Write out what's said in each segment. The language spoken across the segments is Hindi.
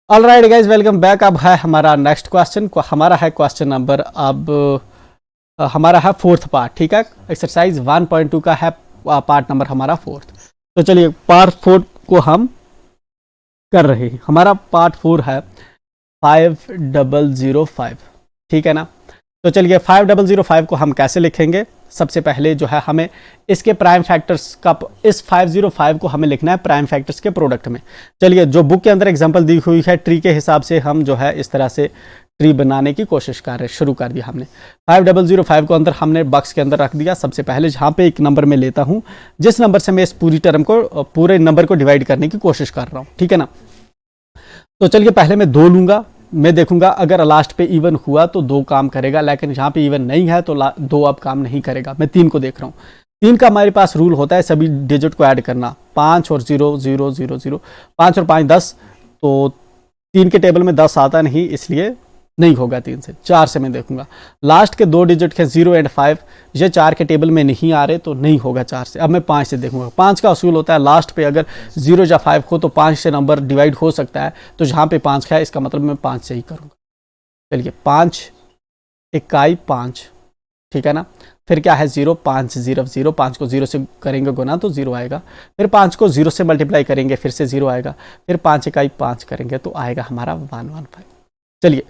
All right guys, welcome back. अब है हमारा नेक्स्ट क्वेश्चन। हमारा है क्वेश्चन नंबर अब हमारा है फोर्थ पार्ट। ठीक है, एक्सरसाइज 1.2 का है पार्ट नंबर हमारा फोर्थ। तो चलिए पार्ट 4 को हम कर रहे हैं। हमारा पार्ट 4 है 5005। ठीक है ना। तो चलिए 5005 को हम कैसे लिखेंगे। सबसे पहले जो है हमें इसके प्राइम फैक्टर्स का, इस 505 को हमें लिखना है प्राइम फैक्टर्स के प्रोडक्ट में। चलिए जो बुक के अंदर एग्जांपल दी हुई है ट्री के हिसाब से हम जो है इस तरह से ट्री बनाने की कोशिश कर रहे, शुरू कर दिया हमने। 5005 को अंदर हमने बॉक्स के अंदर रख दिया। सबसे पहले जहाँ पे एक नंबर में लेता हूँ, जिस नंबर से मैं इस पूरी टर्म को, पूरे नंबर को डिवाइड करने की कोशिश कर रहा हूँ। ठीक है ना। तो चलिए पहले मैं 2 लूंगा। मैं देखूंगा अगर लास्ट पे इवन हुआ तो 2 काम करेगा, लेकिन यहाँ पे इवन नहीं है तो 2 अब काम नहीं करेगा। मैं 3 को देख रहा हूँ। 3 का हमारे पास रूल होता है सभी डिजिट को ऐड करना। 5 और 0 0 0 0, 5 और 5 10। तो 3 के टेबल में 10 आता नहीं, इसलिए नहीं होगा 3 से। 4 से मैं देखूंगा। लास्ट के 2 डिजिट के 0 एंड 5, ये 4 के टेबल में नहीं आ रहे तो नहीं होगा 4 से। अब मैं 5 से देखूंगा। 5 का असूल होता है लास्ट पे अगर 0 या 5 हो तो 5 से नंबर डिवाइड हो सकता है। तो जहाँ पे 5 है इसका मतलब मैं 5 से ही करूँगा। चलिए 5 इकाई 5। ठीक है ना। फिर क्या है 0, 5 0 0। 5 को 0 से करेंगे गुना तो 0 आएगा। फिर 5 को 0 से मल्टीप्लाई करेंगे, फिर से 0 आएगा। फिर 5 इकाई 5 करेंगे तो आएगा हमारा 115। चलिए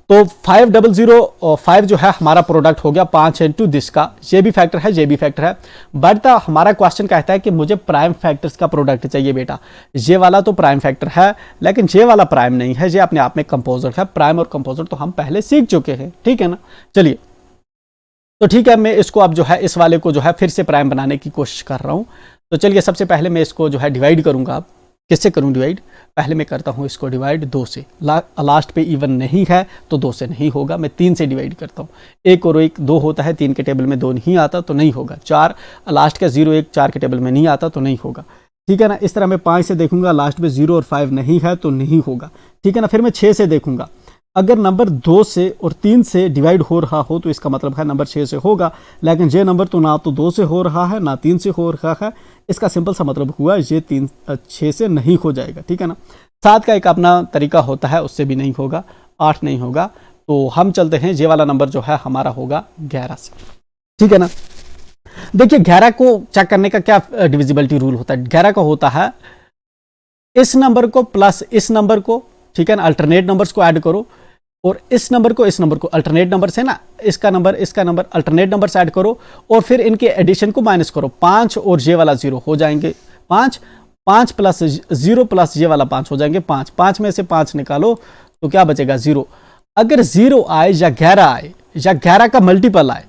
तो 5005 जो है हमारा प्रोडक्ट हो गया 5 इंटू दिस का। ये भी फैक्टर है, ये भी फैक्टर है। बट हमारा क्वेश्चन कहता है कि मुझे प्राइम फैक्टर्स का प्रोडक्ट चाहिए बेटा। ये वाला तो प्राइम फैक्टर है, लेकिन ये वाला प्राइम नहीं है। ये अपने आप में कंपोजिट है। प्राइम और कंपोजिट तो हम पहले सीख चुके हैं। ठीक है ना। चलिए तो ठीक है, मैं इसको अब जो है इस वाले को जो है फिर से प्राइम बनाने की कोशिश कर रहा हूं। तो चलिए सबसे पहले मैं इसको जो है डिवाइड करूंगा। अब किससे करूं डिवाइड? पहले मैं करता हूं इसको डिवाइड 2 से। लास्ट पे इवन नहीं है तो 2 से नहीं होगा। मैं 3 से डिवाइड करता हूं। 1 और 1 2 होता है, 3 के टेबल में 2 नहीं आता तो नहीं होगा। 4, लास्ट का 0 1 4 के टेबल में नहीं आता तो नहीं होगा। ठीक है ना। इस तरह मैं 5 से देखूंगा, लास्ट में 0 और 5 नहीं है तो नहीं होगा। ठीक है ना। फिर मैं 6 से देखूंगा। अगर नंबर 2 से और 3 से डिवाइड हो रहा हो तो इसका मतलब है नंबर 6 से होगा। लेकिन ये नंबर तो ना तो 2 से हो रहा है ना 3 से हो रहा है। इसका सिंपल सा मतलब हुआ ये 6 से नहीं हो जाएगा। ठीक है ना। 7 का एक अपना तरीका होता है, उससे भी नहीं होगा। 8 नहीं होगा। तो हम चलते हैं, ये वाला नंबर जो है हमारा होगा 11 से। ठीक है ना। देखिए 11 को चेक करने का क्या डिविजिबिलिटी रूल होता है। 11 का होता है इस नंबर को प्लस इस नंबर को, ठीक है ना, अल्टरनेट नंबर्स को ऐड करो, और इस नंबर को अल्टरनेट नंबर से ना, इसका नंबर अल्टरनेट नंबर से ऐड करो, और फिर इनके एडिशन को माइनस करो। 5 और ये वाला 0 हो जाएंगे 5, 5 प्लस 0 प्लस ये वाला 5 हो जाएंगे 5। 5 में से 5 निकालो तो क्या बचेगा 0। अगर 0 आए या 11 आए या 11 का मल्टीपल आए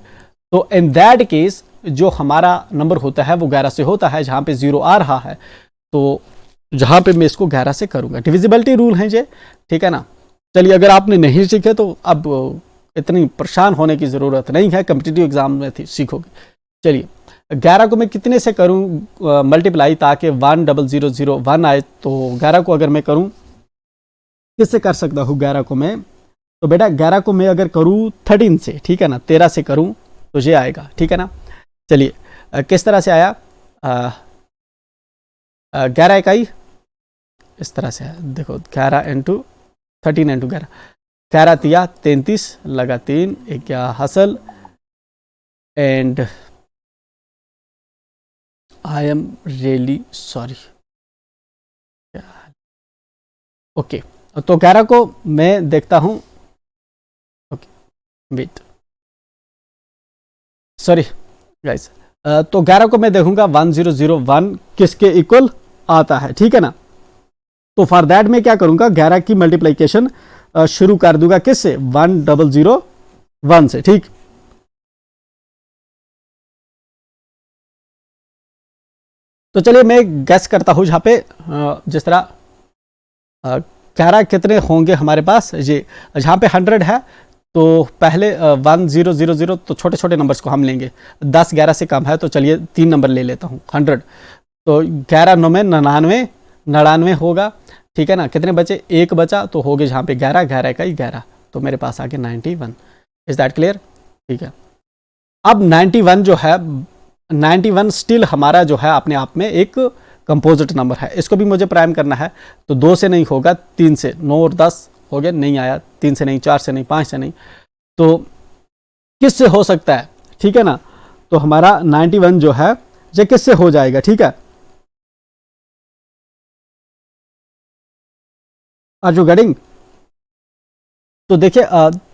तो इन दैट केस जो हमारा नंबर होता है वो 11 से होता है। जहां पे 0 आ रहा है तो जहां पे मैं इसको 11 से करूंगा। डिविजिबिलिटी रूल है ये। ठीक है ना। चलिए अगर आपने नहीं सीखे तो अब इतनी परेशान होने की ज़रूरत नहीं है, कम्पिटिटिव एग्जाम में सीखोगे। चलिए 11 को मैं कितने से करूं मल्टीप्लाई, ताकि 10001 आए। तो 11 को अगर मैं करूं, किससे कर सकता हूं 11 को मैं? तो बेटा 11 को मैं अगर करूं 13 से, ठीक है ना, 13 से करूं तो ये आएगा। ठीक है ना। चलिए किस तरह से आया? 11 इकाई इस तरह से है। देखो 11 इंटू 13 इंटू 11, 11 तिया 33 लगा 3 एक क्या हासिल। And I am really sorry. Okay तो 11 को मैं देखता हूं। Okay wait, sorry guys. तो 11 को मैं देखूंगा 1001 किसके इक्वल आता है। ठीक है ना। तो फॉर दैट मैं क्या करूंगा, 11 की मल्टीप्लीकेशन शुरू कर दूंगा किससे? 1001 से। ठीक। तो चलिए मैं गैस करता हूं जहां पे जिस तरह 11 कितने होंगे हमारे पास। ये जहां पे 100 है तो पहले 1000, तो छोटे छोटे नंबर्स को हम लेंगे। 10 11 से कम है तो चलिए 3 नंबर ले लेता हूं। 100 तो 11 9 में 99, 99 होगा। ठीक है ना। कितने बचे? 1 बचा तो हो गए जहाँ पे 11, 11 का 11, तो मेरे पास आ गया 91। Is that clear? ठीक है। अब 91 जो है, 91 स्टिल हमारा जो है अपने आप में एक कंपोजिट नंबर है, इसको भी मुझे प्राइम करना है। तो 2 से नहीं होगा, 3 से, 9 और 10 हो गया, नहीं आया, 3 से नहीं, 4 से नहीं, 5 से नहीं, तो किससे हो सकता है, ठीक है ना। तो हमारा 91 जो है ये किससे हो जाएगा, ठीक है। Are you getting? तो देखिए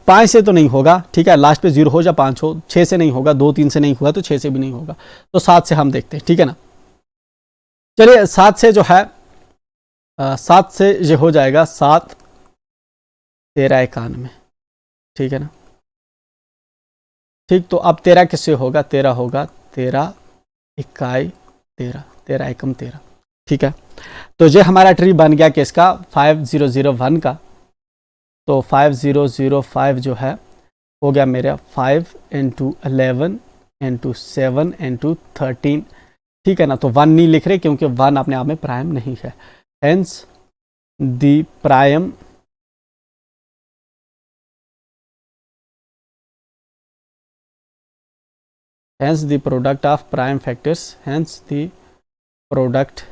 5 से तो नहीं होगा, ठीक है, लास्ट पे 0 हो या 5 हो, 6 से नहीं होगा, 2 3 से नहीं हुआ तो 6 से भी नहीं होगा, तो 7 से हम देखते हैं, ठीक है ना। चलिए 7 से जो है 7 से ये हो जाएगा 7 13 91, ठीक है ना। ठीक, तो अब 13 किससे होगा, 13 होगा, 13 इकाई 13, 13 एकम 13, ठीक है। तो ये हमारा ट्री बन गया किसका, 5001 का। तो 5005 जो है हो गया मेरा 5 × 11 × 7 × 13, ठीक है ना। तो 1 नहीं लिख रहे क्योंकि 1 अपने आप में प्राइम नहीं है। Hence the prime hence the product of prime factors, hence the product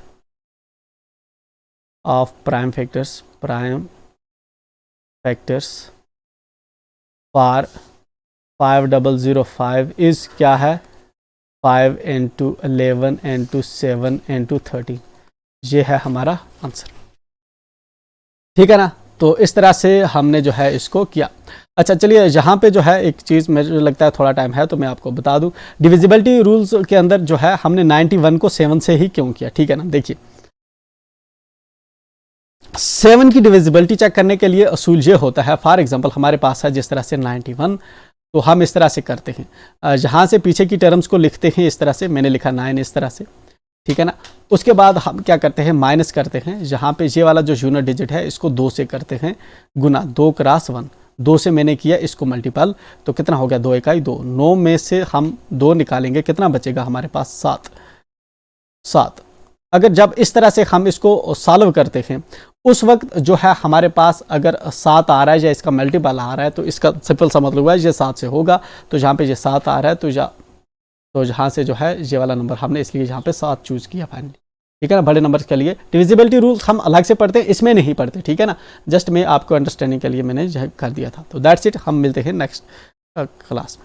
of prime factors for 5005 is क्या है, 5 × 11 × 7 × 13, ये है हमारा आंसर, ठीक है ना। तो इस तरह से हमने जो है इसको किया। अच्छा चलिए, यहाँ पे जो है एक चीज़ मुझे लगता है थोड़ा टाइम है तो मैं आपको बता दूं, डिविजिबिलिटी रूल्स के अंदर जो है हमने 91 को 7 से ही क्यों किया, ठीक है ना। देखिए 7 की डिविजिबिलिटी चेक करने के लिए असूल ये होता है, फॉर एग्जांपल हमारे पास है जिस तरह से 91, तो हम इस तरह से करते हैं, जहाँ से पीछे की टर्म्स को लिखते हैं इस तरह से, मैंने लिखा 9 इस तरह से, ठीक है ना। उसके बाद हम क्या करते हैं, माइनस करते हैं, जहाँ पे ये वाला जो यूनिट डिजिट है इसको 2 से करते हैं गुना, 2 × 1, 2 से मैंने किया इसको मल्टीपल, तो कितना हो गया, 2 इकाई 2, 9 में से हम 2 निकालेंगे, कितना बचेगा हमारे पास, 7। अगर जब इस तरह से हम इसको सॉल्व करते हैं उस वक्त जो है हमारे पास अगर 7 आ रहा है या इसका मल्टीपल आ रहा है, तो इसका सिंपल सा मतलब है ये 7 से होगा। तो जहाँ पे ये 7 आ रहा है तो जहाँ से जो है ये वाला नंबर हमने इसलिए यहाँ पे 7 चूज किया फाइनली, ठीक है ना। बड़े नंबर के लिए डिविजिबिलिटी रूल हम अलग से पढ़ते हैं, इसमें नहीं पढ़ते, ठीक है ना। जस्ट मैं आपको अंडरस्टैंडिंग के लिए मैंने कर दिया था। तो दैट्स इट, हम मिलते हैं नेक्स्ट क्लास में।